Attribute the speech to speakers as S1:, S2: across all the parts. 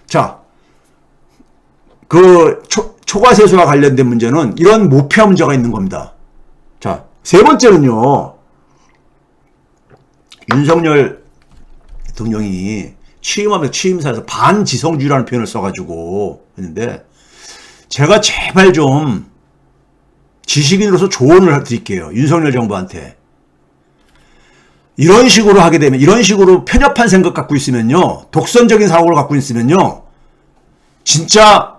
S1: 자, 그 초과세수와 관련된 문제는 이런 모피아 문제가 있는 겁니다. 자, 세 번째는요. 윤석열 대통령이 취임하면서 취임사에서 반지성주의라는 표현을 써가지고 했는데, 제가 제발 좀 지식인으로서 조언을 드릴게요. 윤석열 정부한테. 이런 식으로 하게 되면, 이런 식으로 편협한 생각 갖고 있으면요, 독선적인 사고를 갖고 있으면요, 진짜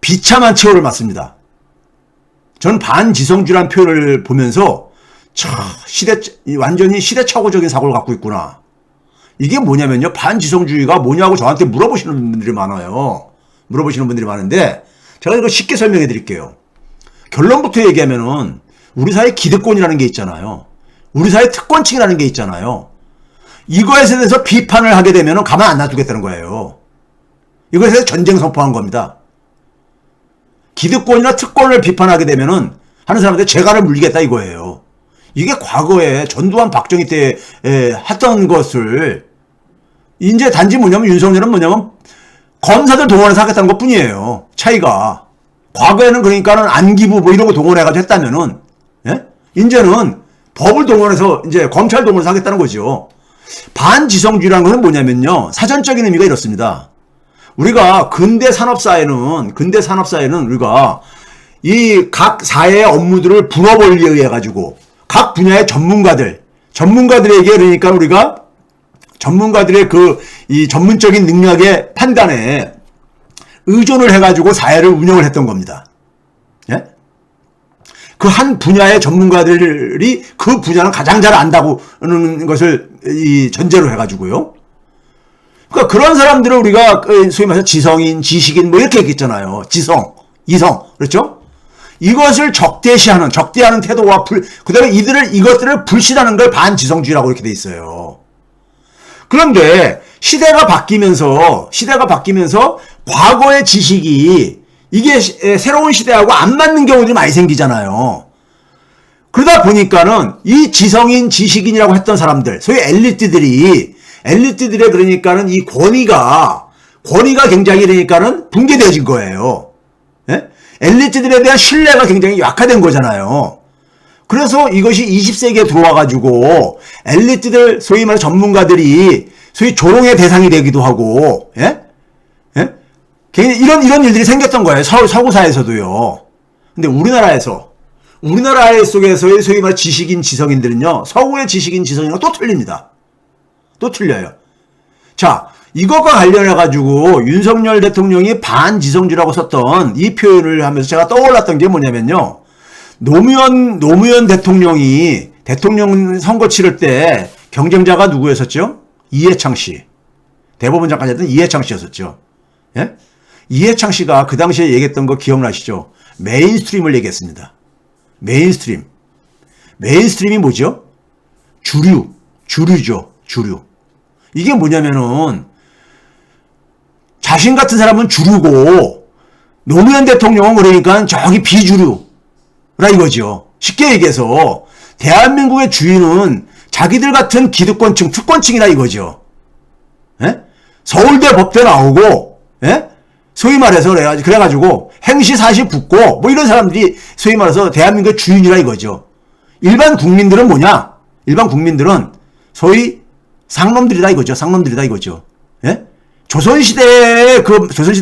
S1: 비참한 처우를 맞습니다. 저는 반지성주의라는 표현을 보면서 완전히 시대착오적인 사고를 갖고 있구나. 이게 뭐냐면요, 반지성주의가 뭐냐고 저한테 물어보시는 분들이 많아요. 물어보시는 분들이 많은데 제가 이거 쉽게 설명해 드릴게요. 결론부터 얘기하면은 우리 사회 기득권이라는 게 있잖아요. 우리 사회 특권층이라는 게 있잖아요. 이거에 대해서 비판을 하게 되면은 가만 안 놔두겠다는 거예요. 이거에 대해서 전쟁 선포한 겁니다. 기득권이나 특권을 비판하게 되면은 하는 사람한테 재갈을 물리겠다 이거예요. 이게 과거에 전두환 박정희 때 했던 것을 이제 단지 뭐냐면 윤석열은 뭐냐면 검사들 동원해서 하겠다는 것 뿐이에요. 차이가. 과거에는 그러니까는 안기부 뭐 이런 거 동원해가지고 했다면은, 예? 이제는 법을 동원해서 이제 검찰 동원해서 하겠다는 거죠. 반지성주의라는 것은 뭐냐면요, 사전적인 의미가 이렇습니다. 우리가 근대 산업사회는 우리가 이 각 사회의 업무들을 분업원리에 의해 가지고 각 분야의 전문가들에게 그러니까 우리가 전문가들의 이 전문적인 능력의 판단에 의존을 해가지고 사회를 운영을 했던 겁니다. 예? 그 한 분야의 전문가들이 그 분야는 가장 잘 안다고 하는 것을 이 전제로 해가지고요. 그러니까 그런 사람들을 우리가 소위 말해서 지성인, 지식인 뭐 이렇게 얘기했잖아요. 지성, 이성, 그렇죠? 이것을 적대시하는 태도와 그다음에 이것들을 불신하는 걸 반지성주의라고 이렇게 돼 있어요. 그런데 시대가 바뀌면서 과거의 지식이 이게 새로운 시대하고 안 맞는 경우들이 많이 생기잖아요. 그러다 보니까는 이 지성인, 지식인이라고 했던 사람들, 소위 엘리트들의 그러니까는 이 권위가 굉장히 그러니까는 붕괴되어진 거예요. 예? 엘리트들에 대한 신뢰가 굉장히 약화된 거잖아요. 그래서 이것이 20세기에 들어와가지고 엘리트들, 소위 말해 전문가들이 소위 조롱의 대상이 되기도 하고, 예? 예? 이런 일들이 생겼던 거예요. 서구사에서도요. 근데 우리나라 속에서의 소위 말해 지식인, 지성인들은요, 서구의 지식인, 지성인과 또 틀립니다. 또 틀려요. 자, 이것과 관련해가지고 윤석열 대통령이 반지성주의라고 썼던 이 표현을 하면서 제가 떠올랐던 게 뭐냐면요. 노무현 대통령이 대통령 선거 치를 때 경쟁자가 누구였었죠? 이해창 씨. 대법원 장관이었던 이해창 씨였었죠. 예? 이해창 씨가 그 당시에 얘기했던 거 기억나시죠? 메인스트림을 얘기했습니다. 메인스트림이 뭐죠? 주류죠. 주류. 이게 뭐냐면은 자신 같은 사람은 주류고 노무현 대통령은 그러니까 저기 비주류라 이거죠. 쉽게 얘기해서 대한민국의 주인은 자기들 같은 기득권층, 특권층이다 이거죠. 예? 서울대 법대 나오고, 예? 소위 말해서 그래가지고 행시사시 붙고 뭐 이런 사람들이 소위 말해서 대한민국의 주인이라 이거죠. 일반 국민들은 뭐냐? 일반 국민들은 소위 상놈들이다 이거죠. 예? 조선시대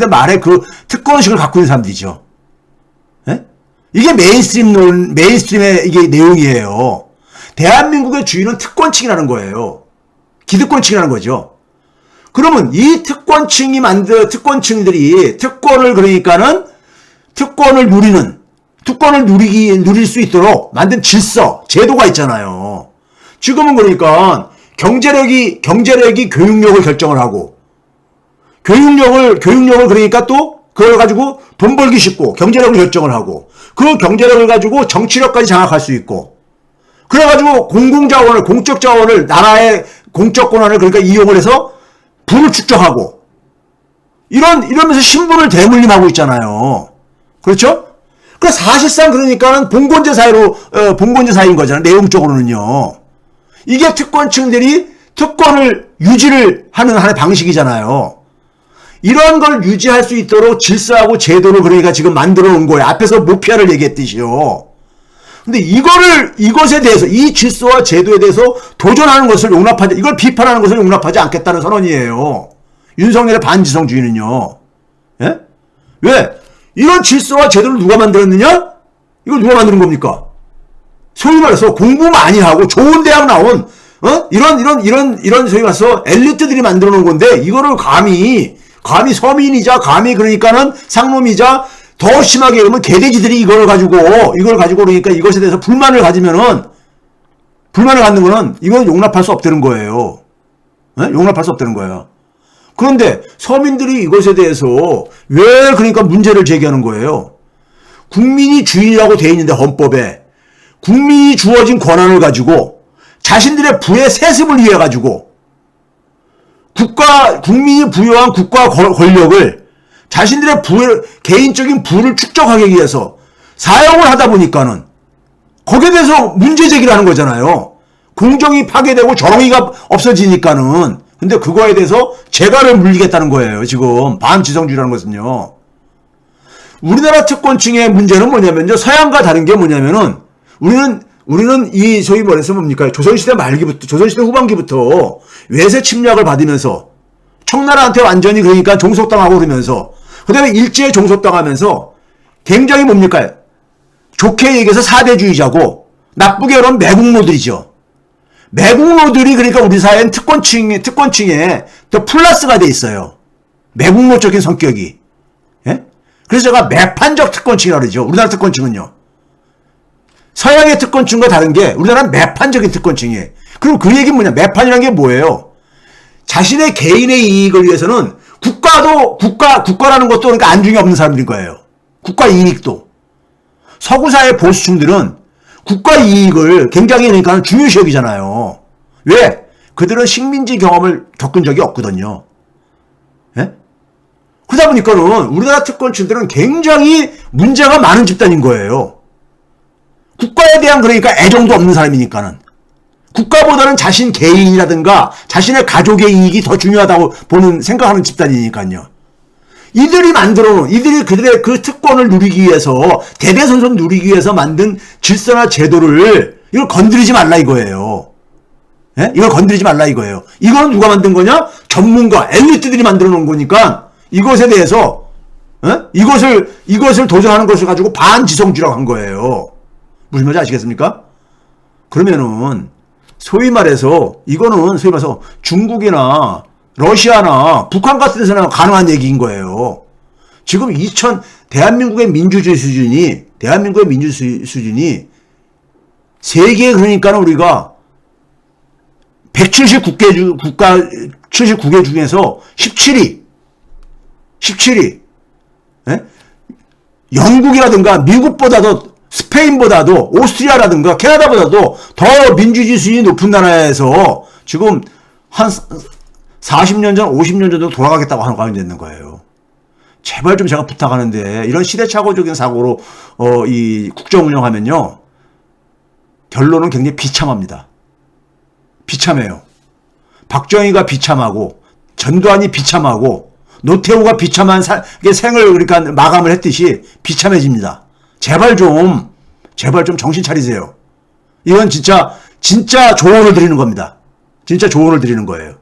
S1: 말에 그 특권의식을 갖고 있는 사람들이죠. 예? 이게 메인스트림의 이게 내용이에요. 대한민국의 주인은 특권층이라는 거예요. 기득권층이라는 거죠. 그러면 이 특권층들이 특권을 누릴 수 있도록 만든 제도가 있잖아요. 지금은 그러니까 경제력이 교육력을 결정을 하고, 교육력을 그러니까 또 그걸 가지고 돈 벌기 쉽고 경제력을 결정을 하고, 그 경제력을 가지고 정치력까지 장악할 수 있고, 그래가지고 공적 자원을 나라의 공적 권한을 그러니까 이용을 해서 부를 축적하고, 이러면서 신분을 대물림하고 있잖아요. 그렇죠? 그 사실상 그러니까는 봉건제 사회인 거잖아요. 내용적으로는요. 이게 특권층들이 특권을 유지를 하는 하나의 방식이잖아요. 이런 걸 유지할 수 있도록 질서하고 제도를 그러니까 지금 만들어 놓은 거예요. 앞에서 모피아를 얘기했듯이요. 근데 이것에 대해서, 이 질서와 제도에 대해서 도전하는 것을 이걸 비판하는 것을 용납하지 않겠다는 선언이에요. 윤석열의 반지성주의는요. 예? 왜? 이런 질서와 제도를 누가 만들었느냐? 이걸 누가 만드는 겁니까? 소위 말해서 공부 많이 하고 좋은 대학 나온, 이런 소위 말해서 엘리트들이 만들어 놓은 건데, 이거를 감히 서민이자, 감히 그러니까는 상놈이자, 더 심하게 그러면 개돼지들이 이걸 가지고 그러니까 이것에 대해서 불만을 갖는 거는 이건 용납할 수 없다는 거예요. 네? 용납할 수 없다는 거예요. 그런데 서민들이 이것에 대해서 왜 그러니까 문제를 제기하는 거예요? 국민이 주인이라고 돼 있는데 헌법에 국민이 주어진 권한을 가지고 자신들의 부의 세습을 위해 가지고 국민이 부여한 국가 권력을 자신들의 개인적인 부를 축적하기 위해서 사용을 하다 보니까는 거기에 대해서 문제 제기를 하는 거잖아요. 공정이 파괴되고 정의가 없어지니까는. 근데 그거에 대해서 재갈을 물리겠다는 거예요. 지금 반지성주의라는 것은요. 우리나라 특권층의 문제는 뭐냐면요. 서양과 다른 게 뭐냐면은 우리는 이 소위 말해서 뭡니까? 조선시대 후반기부터 외세 침략을 받으면서 청나라한테 완전히 그러니까 종속당하고 그러면서 그 다음에 일제에 종속당하면서 굉장히 뭡니까? 좋게 얘기해서 사대주의자고 나쁘게 그러면 매국노들이죠. 매국노들이 그러니까 우리 사회는 특권층에 더 플러스가 돼 있어요. 매국노적인 성격이. 예? 그래서 제가 매판적 특권층이라고 그러죠. 우리나라 특권층은요. 서양의 특권층과 다른 게 우리나라는 매판적인 특권층이에요. 그럼 그 얘기는 뭐냐? 매판이라는 게 뭐예요? 자신의 개인의 이익을 위해서는 국가라는 것도 그러니까 안중에 없는 사람들인 거예요. 국가 이익도. 서구 사회 보수층들은 국가 이익을 굉장히 그러니까 중요시 여기잖아요. 왜? 그들은 식민지 경험을 겪은 적이 없거든요. 예? 그러다 보니까는 우리나라 특권층들은 굉장히 문제가 많은 집단인 거예요. 국가에 대한 그러니까 애정도 없는 사람이니까는. 국가보다는 자신 개인이라든가 자신의 가족의 이익이 더 중요하다고 생각하는 집단이니까요. 이들이 그들의 그 특권을 누리기 위해서, 대대손손 누리기 위해서 만든 질서나 제도를, 이걸 건드리지 말라 이거예요. 예? 이걸 건드리지 말라 이거예요. 이거는 누가 만든 거냐? 전문가, 엘리트들이 만들어 놓은 거니까, 이것에 대해서, 이것을 도전하는 것을 가지고 반지성주의라고 한 거예요. 무슨 말인지 아시겠습니까? 그러면은, 소위 말해서 중국이나 러시아나 북한 같은 데서는 가능한 얘기인 거예요. 지금 대한민국의 민주주의 수준이 세계에 그러니까 우리가 79개 중에서 17위. 예? 영국이라든가 미국보다도 스페인보다도 오스트리아라든가 캐나다보다도 더 민주주의 수준이 높은 나라에서 지금 한 40년 전, 50년 전도 돌아가겠다고 하는 되는 거예요. 제발 좀 제가 부탁하는데 이런 시대착오적인 사고로 이 국정 운영하면요. 결론은 굉장히 비참합니다. 비참해요. 박정희가 비참하고 전두환이 비참하고 노태우가 비참한 생을 그러니까 마감을 했듯이 비참해집니다. 제발 좀 정신 차리세요. 이건 진짜 조언을 드리는 겁니다. 진짜 조언을 드리는 거예요.